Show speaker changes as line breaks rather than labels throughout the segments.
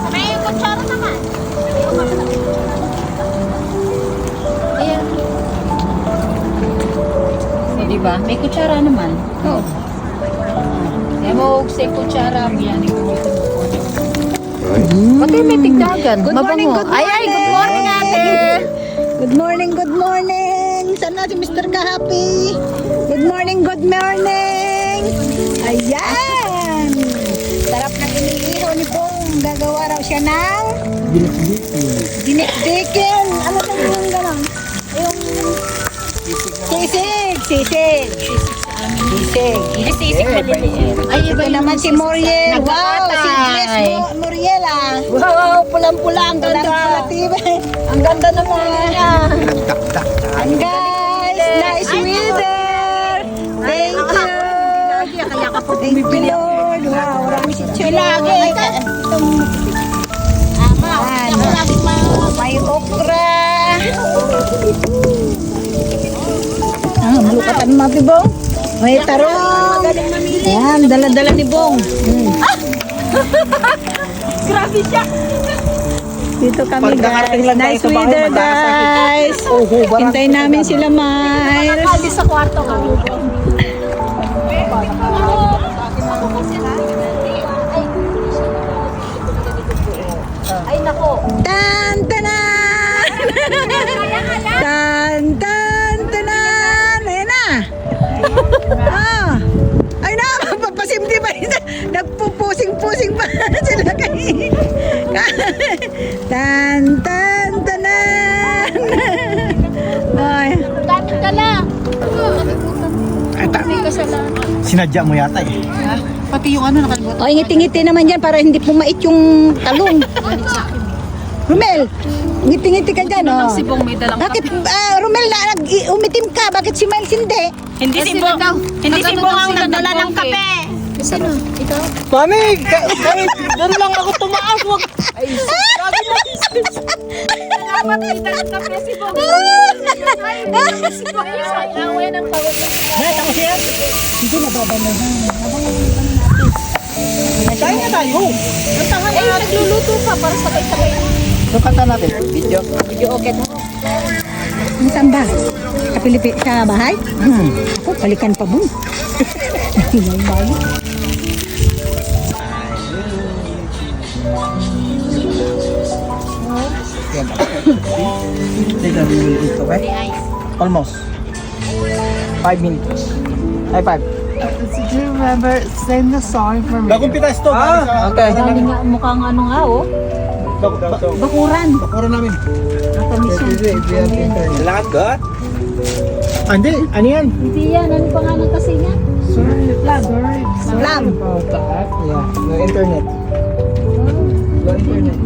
May kutsara naman. Ayan. Diba? May kutsara naman. Oo. Kaya mo sa kutsara, yan ko dito. Pati may tigdagan.
Good morning, good morning.
Ay, good morning ate.
Good morning, good morning. Sana si Mr. Ka-Happy. Good morning, good morning. Ayan. Sarap ng iniihaw ni Bong. Gagawa raw siya ng dinik-dikin. Ano na yung gano'n? Yung sisig. Sisig.
Sisig maliliit. Ay,
Ito naman si Muriel. Wow, si Jess Muriel ah. Wow, pulang-pula. Ang ganda. Ang ganda naman niya. And guys, nice weather. Thank you. Thank you, Lord. Wow, marami si Chilagi. May okra. Bulukatan mo, Bong. May tarong. Yan, dala-dala ni Bong.
Grabe siya.
Dito kami guys. Nice weather guys. Hintayin namin sila Miles.
Nakaalis sa kwarto ka. Ay, nako.
Tan tanan. Tan tan tanan. Ayan na. Ah. Ay na, papasimdi ba rin? Nagpupusing-pusing pa sila kay. Tan tan tanan. Ay.
Dami ka lang. May kasalanan.
Sinadya mo yata eh.
Pati yung ano nakalimutan.
O, ngiti-ngiti naman dyan para hindi pumait yung talong. Romel, ngiti-ngiti ka dyan, oh.
Si Bong may dalang
Bakit, Romel, umitim ka? Bakit si Miles hindi?
Hindi si Bong. Hindi si Bong ang nagdala ng kape. Sino? Ikaw?
Mami, kahit doon lang ako tumaas. Wag. Ay, sabi na
Salamat kita ng kape si Bong. Si Bong ay away ng tawag.
tapos yan.
Hindi, nababala na.
Kaya na tayo. Kantahan
Eh, nagluluto pa para sabay-sabay.
So, kanta natin. Video.
Video okay na.
Saan ba? Sa Pilipi, sa bahay? Ako, balikan pa mo. Hinay-bayo.
Take a minute, okay? Almost. 5 minutes. High five.
Do you remember sing the song for me?
Nakumpita stop. Okay.
Galing nga mukhang ano nga oh. Bakuran.
Bakura namin.
Natamis yan.
Lahat ka? Hindi, ano yan?
Hindi yan. Ano pangalan kasi niya?
Sorry,
Slam.
about that.
Yeah, no internet. No internet.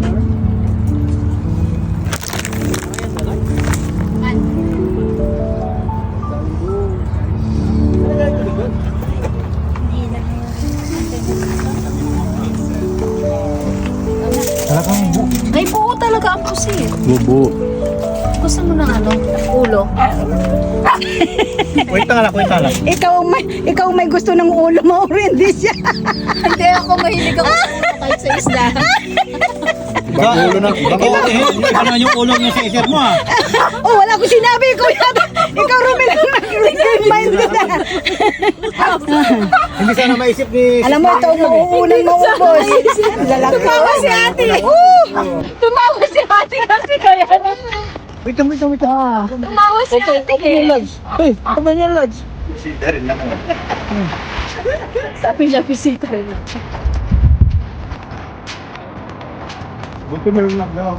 Bubu.
Gusto mo ng ano? Ulo?
Wait lang,
Ikaw ang may gusto ng ulo mo, hindi siya.
Hindi ako mahilig ako sa ulo kahit sa isda.
Ibang ulo na. Ibang ulo.
Ano yung ulo niya sa isip mo ah?
Oh, wala ko sinabi, kuya. Ikaw, Romel, ang nag-remind ka na.
Hindi sana maisip ni...
Alam mo, ito ang mauunang maubos. Lalaki. Tumawa si ate.
Tumawa si ate kasi kaya na.
Wait lang.
Tumawa si ate.
Hey, ano yan, lads?
Sabi niya, bisita rin.
Buti meron lang daw.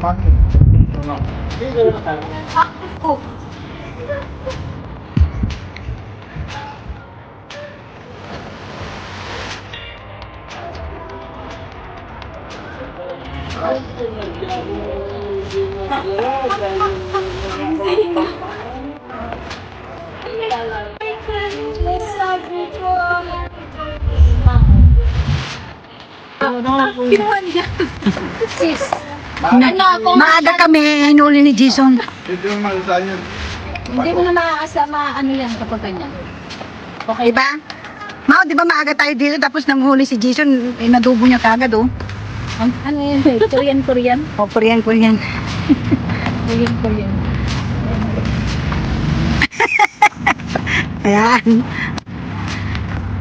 Kinuha niya. Sis. Ano ako?
Maaga kami, hinuli ni Jason.
Ito yung malisan yun.
Hindi mo na makakasama ano yan kapag ganyan. Okay ba?
Mao, di ba maaga tayo dito tapos nanghuli si Jason, nadubo niya kagad, oh.
Ano yan? Korean?
Oh, Korean.
Korean.
Ayan.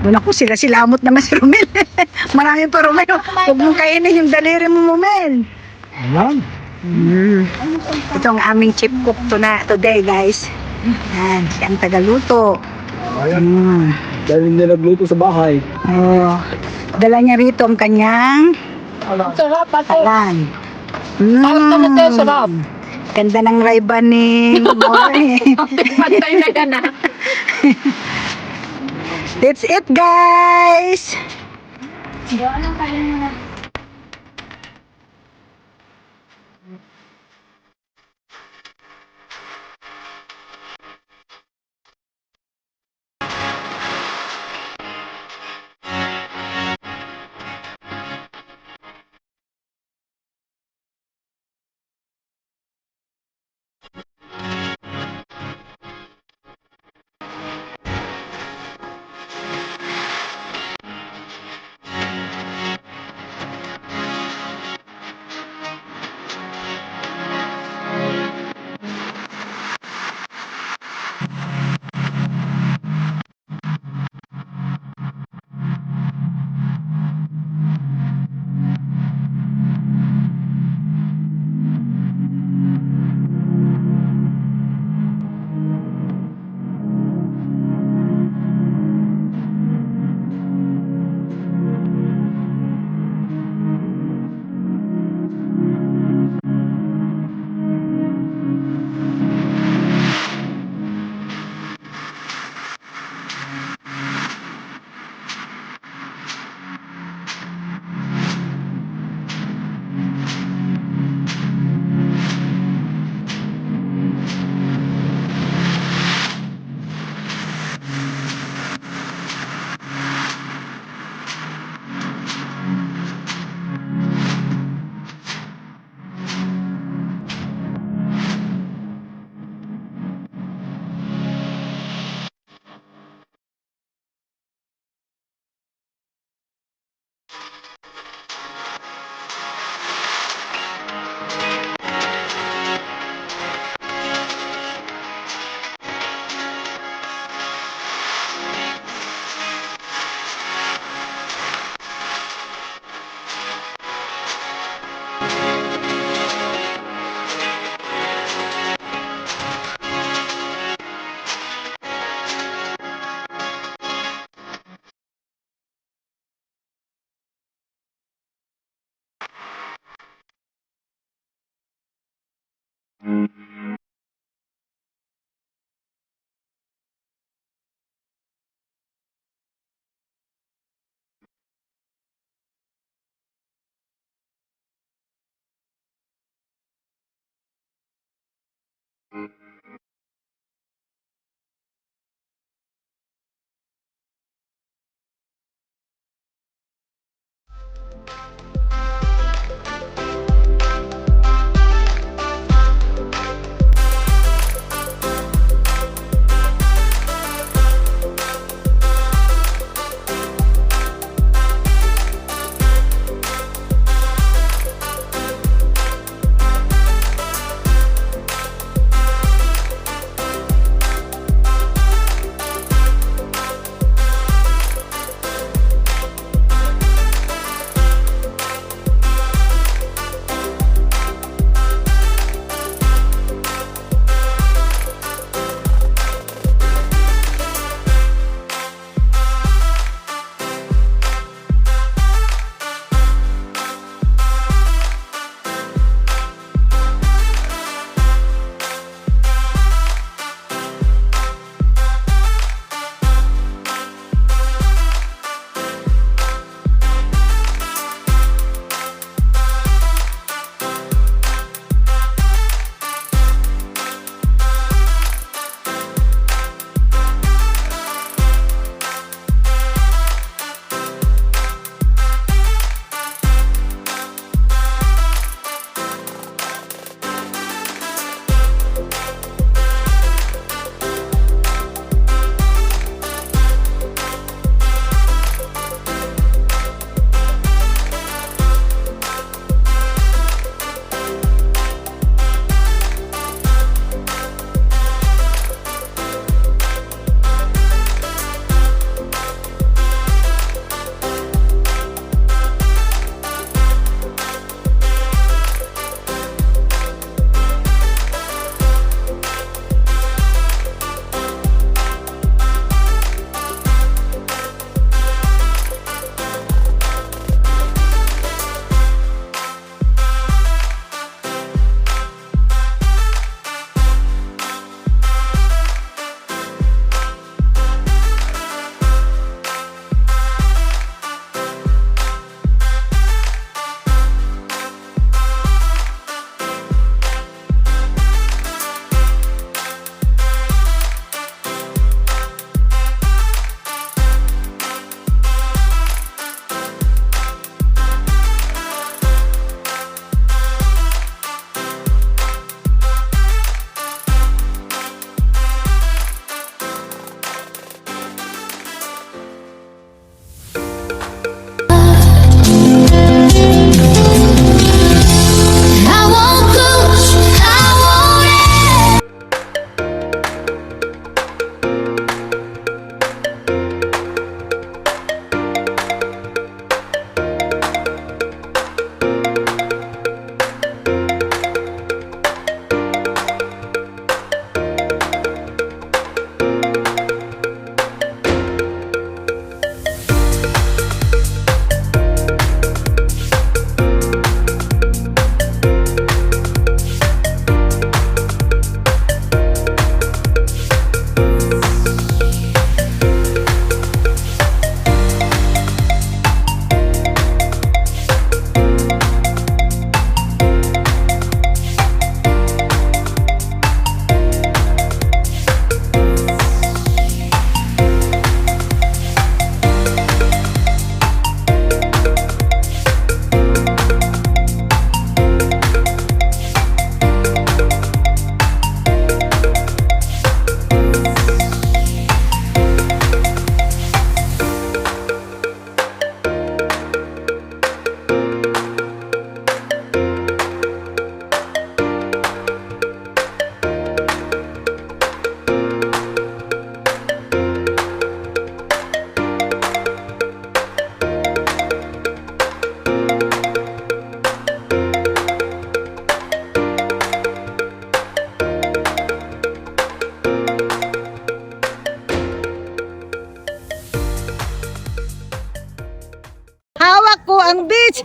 Doon ako silamot naman si Romel. Maraming pa, Romel. Huwag mong kainin yung daliri mo, Romel.
Ayan.
Ito ang aming chip cook today, guys. Yan, siyang tagaluto.
Ayan. Dahil hindi nagluto sa bahay.
Oh, dala niya rito ang kanyang
Sarap ate.
alan.
Sarap ka na tayo, sarap.
Ganda ng Ray-Ban ni More.
Pantay na yan ah.
That's it, guys.
Anong kain mo na?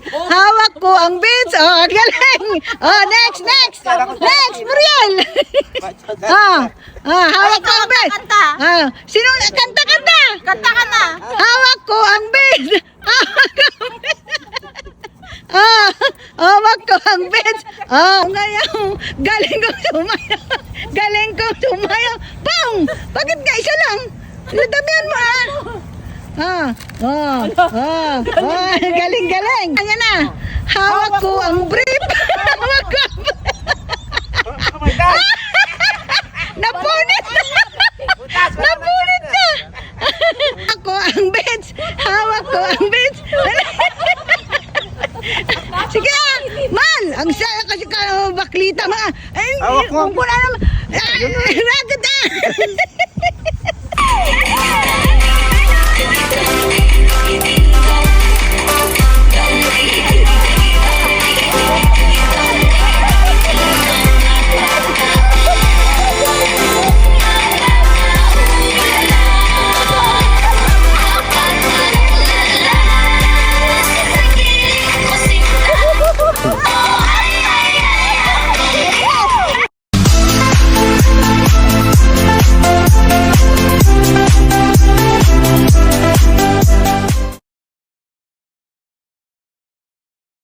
Hawak ko ang beads. Oh, ang galing. Oh, next. Next, Muriel. Hawak ko ang beads. Sino? Kanta. Hawak ko ang beads. Hawak ko ang beads. Ngayon, galing kong sumayaw. Pong! Bakit ka isa lang? Damihan mo galing. Ayan na. Hawak ko ang brief. Hawak ko ang Napunit ka. Ako ang beads. Hawak ko ang beads. Sige, man. Ang saya kasi ka baklita mga. Ay, kung wala naman. Ragat